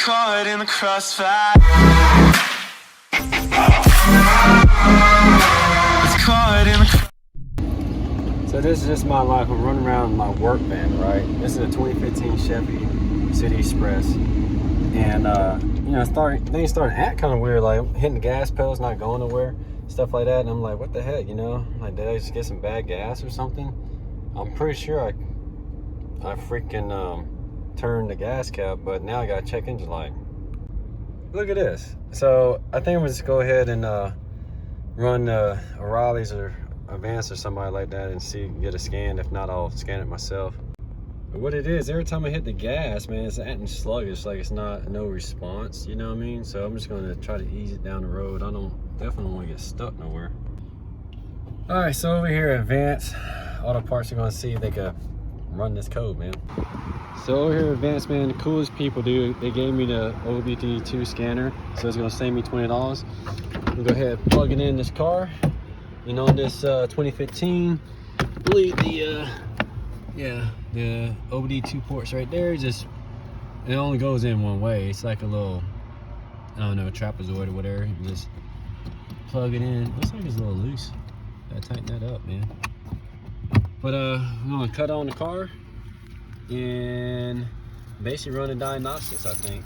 caught in the crossfire. It's caught in the. So this is just my life. I'm running around in my work van, right? This is a 2015 Chevy City Express, and you know, things started acting kind of weird. Like I'm hitting the gas pedals, not going nowhere, stuff like that. And I'm like, what the heck, you know? Like, did I just get some bad gas or something? I'm pretty sure I freaking turned the gas cap, but now I gotta check engine light. Look at this. So I think I'm gonna just go ahead and run O'Reilly's or Advance or somebody like that and see, get a scan. If not, I'll scan it myself. But what it is, every time I hit the gas, man, it's acting sluggish, like it's no response, you know what I mean? So I'm just gonna try to ease it down the road. I definitely don't want to get stuck nowhere. All right, so over here at Advance Auto Parts, are gonna see if they can run this code, man. So over here at Advance, man, the coolest people, dude, they gave me the OBD2 scanner, so it's gonna save me $20. We'll go ahead and plug it in this car. And on this 2015, I believe the OBD2 ports right there, it only goes in one way. It's like a little, I don't know, trapezoid or whatever. You just plug it in. Looks like it's a little loose. Gotta tighten that up, man. But I'm gonna cut on the car and basically run the diagnostics, I think.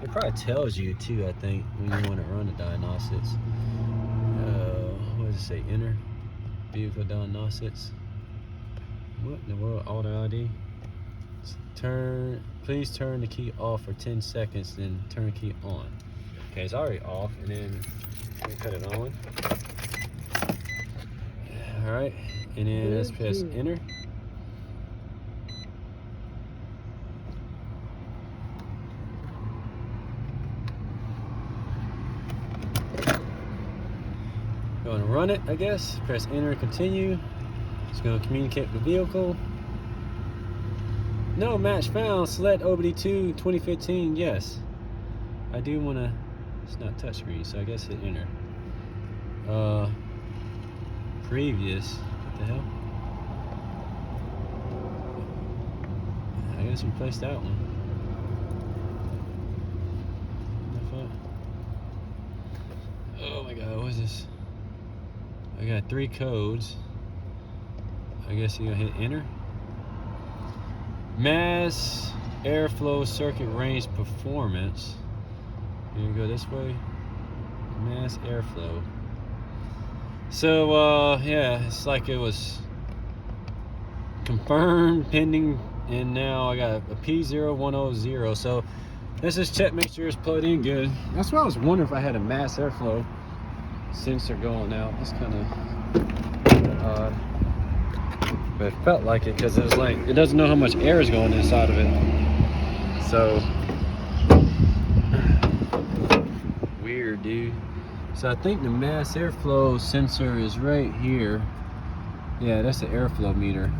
It probably tells you too, I think, when you want to run the diagnostics. What does it say? Enter vehicle diagnostics. What in the world? Auto ID. Please turn the key off for 10 seconds, then turn the key on. Okay, it's already off, and then we cut it on. All right, and then let's press enter. Going to run it, I guess. Press enter and continue. It's going to communicate with the vehicle. No match found. Select OBD2 2015. Yes. I do want to. It's not touchscreen, so I guess hit enter. Previous. What the hell? I guess replace that one. Oh my god, what is this? I got 3 codes. I guess you're gonna hit enter. Mass airflow circuit range performance. You go this way. Mass airflow. So yeah, it's like it was confirmed, pending, and now I got a P0100. So let's just check, make sure it's plugged in good. That's why I was wondering if I had a mass airflow sensor going out. That's kind of odd, but it felt like it because it was like it doesn't know how much air is going inside of it. So weird, dude. So I think the mass airflow sensor is right here. Yeah, that's the airflow meter.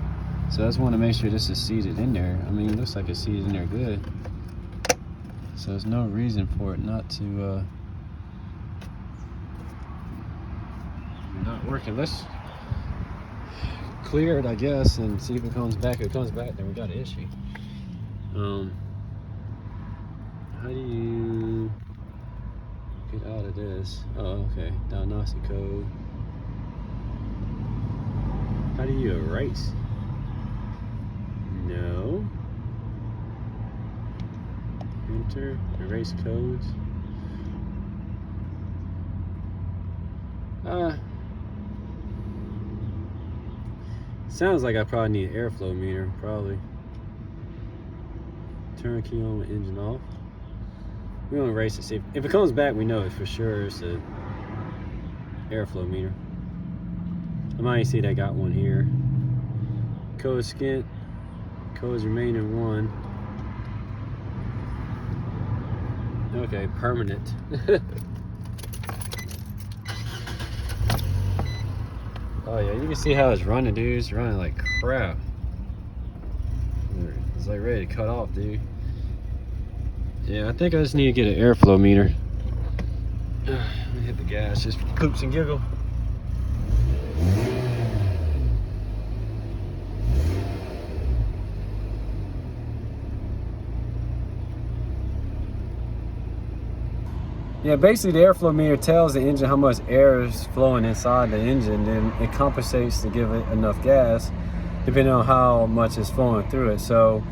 So I just want to make sure this is seated in there. I mean, it looks like it's seated in there good. So there's no reason for it not to not working. Let's clear it, I guess, and see if it comes back. If it comes back, then we got an issue. How do you get out of this? Oh, okay. Diagnostic code. How do you erase? No. Enter. Erase codes. Sounds like I probably need an airflow meter, probably. Turn key on with engine off. We're gonna erase it, see if it comes back, we know it for sure it's a airflow meter. I might see that I got one here. Code skint, codes remaining 1. Okay, permanent. Oh yeah, you can see how it's running, dude. It's running like crap. It's like ready to cut off, dude. Yeah, I think I just need to get an airflow meter. Let me hit the gas, just for poops and giggle. Yeah, basically the airflow meter tells the engine how much air is flowing inside the engine, and it compensates to give it enough gas depending on how much is flowing through it. So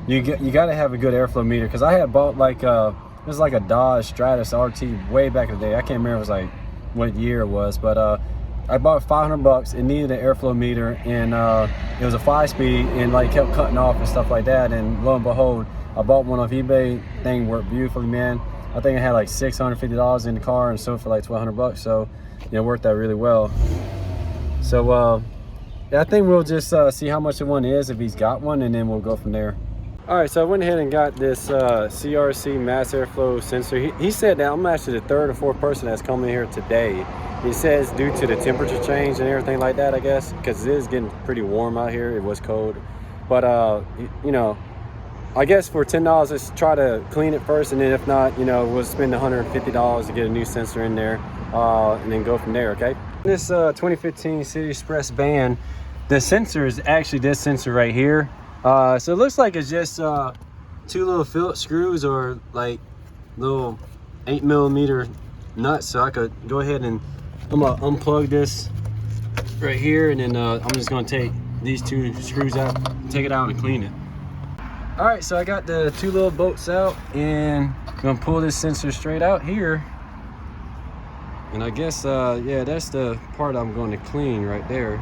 you got to have a good airflow meter, because I had bought like it was like a Dodge Stratus RT way back in the day. I can't remember it was like what year it was, but I bought it $500. It needed an airflow meter, and it was a 5-speed, and like kept cutting off and stuff like that. And lo and behold, I bought one off eBay. Thing worked beautifully, man. I think I had like $650 in the car and sold for like $1,200. So it worked out really well. So yeah, I think we'll just see how much the one is, if he's got one, and then we'll go from there. All right, so I went ahead and got this CRC mass airflow sensor. He said that I'm actually the third or fourth person that's coming here today. He says due to the temperature change and everything like that, I guess, because it is getting pretty warm out here. It was cold, but you know, I guess for $10, let's try to clean it first, and then if not, you know, we'll spend $150 to get a new sensor in there, and then go from there. Okay. This 2015 City Express van, the sensor is actually this sensor right here. So it looks like it's just 2 little Phillips screws, or like little 8mm nuts. So I could go ahead and I'm gonna unplug this right here, and then I'm just gonna take these 2 screws out, take it out and clean it. All right, so I got the 2 little bolts out, and I'm gonna pull this sensor straight out here. And I guess, yeah, that's the part I'm going to clean right there.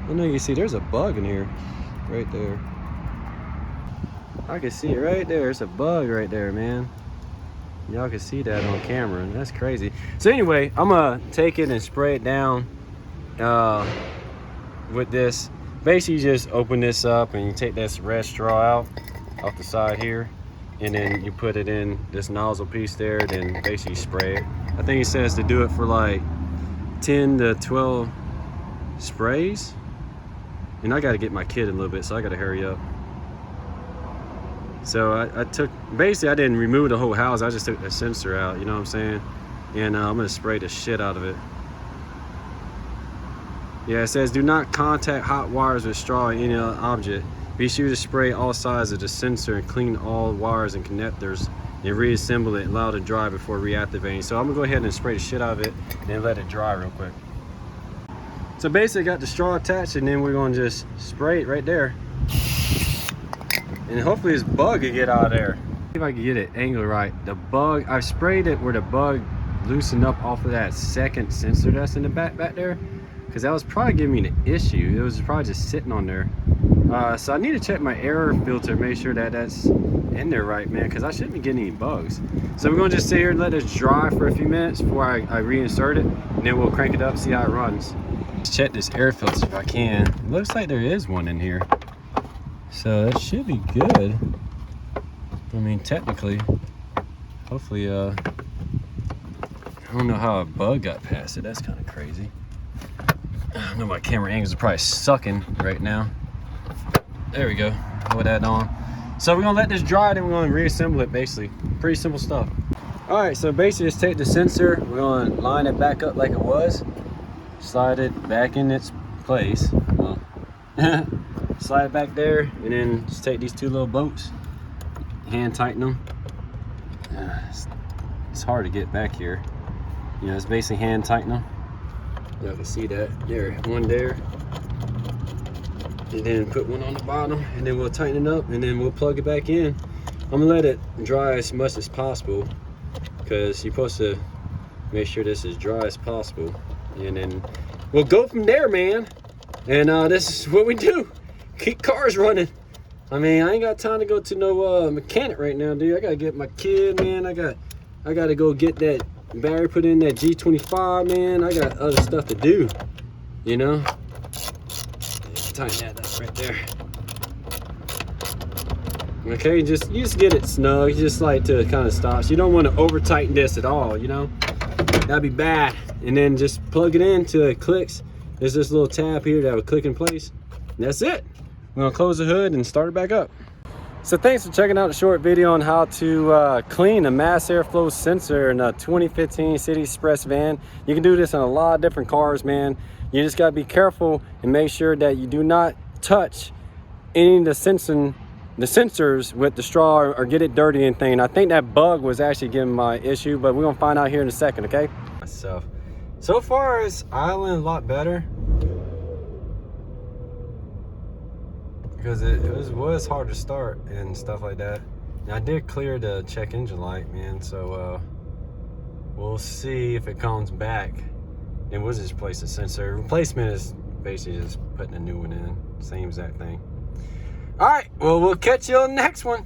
I know you can see there's a bug in here, right there. I can see it right there. It's a bug right there, man. Y'all can see that on camera, and that's crazy. So anyway, I'm gonna take it and spray it down with this. Basically, you just open this up and you take this red straw out off the side here, and then you put it in this nozzle piece there, then basically spray it. I think it says to do it for like 10 to 12 sprays, and I got to get my kid a little bit, so I got to hurry up. So I took, basically I didn't remove the whole house, I just took the sensor out, you know what I'm saying? And I'm gonna spray the shit out of it. Yeah, it says do not contact hot wires with straw or any other object. Be sure to spray all sides of the sensor and clean all wires and connectors, and reassemble it and allow it to dry before reactivating. So I'm gonna go ahead and spray the shit out of it and then let it dry real quick. So basically I got the straw attached, and then we're gonna just spray it right there. And hopefully this bug will get out of there. See if I can get it angled right. The bug, I sprayed it where the bug loosened up off of that second sensor that's in the back there, because that was probably giving me an issue. It was probably just sitting on there. So I need to check my air filter, make sure that that's in there right, man, because I shouldn't be getting any bugs. So we're gonna just sit here and let this dry for a few minutes before I reinsert it, and then we'll crank it up, see how it runs. Let's check this air filter if I can. It looks like there is one in here, so that should be good. I mean, technically, hopefully, I don't know how a bug got past it. That's kind of crazy. I know my camera angles are probably sucking right now. There we go, put that on. So we're gonna let this dry, then we're gonna reassemble it, basically. Pretty simple stuff. All right, so basically just take the sensor, we're gonna line it back up like it was, slide it back in its place. Well, slide it back there, and then just take these 2 little bolts, hand tighten them. It's hard to get back here. You know, it's basically hand tighten them. Y'all can see that. There, one there. And then put one on the bottom, and then we'll tighten it up, and then we'll plug it back in. I'm gonna let it dry as much as possible, because you're supposed to make sure this is dry as possible. And then we'll go from there, man. And this is what we do. Keep cars running. I mean, I ain't got time to go to no mechanic right now, dude. I gotta get my kid, man. I gotta go get that battery put in that G25, man. I got other stuff to do, you know. Tighten that up right there. Okay, you just get it snug. You just like to kind of stop. So you don't want to over tighten this at all, you know. That'd be bad. And then just plug it in till it clicks. There's this little tab here that will click in place. And that's it. We're gonna close the hood and start it back up. So thanks for checking out the short video on how to clean a mass airflow sensor in a 2015 City Express van. You can do this on a lot of different cars, man. You just gotta be careful and make sure that you do not touch any of the sensing the sensors with the straw or get it dirty and thing. I think that bug was actually giving my issue, but we're gonna find out here in a second, okay? So far it's idling a lot better, because it was hard to start and stuff like that. And I did clear the check engine light, man, so we'll see if it comes back. Then we'll just replace the sensor. Replacement is basically just putting a new one in, same exact thing. All right, well, we'll catch you on the next one.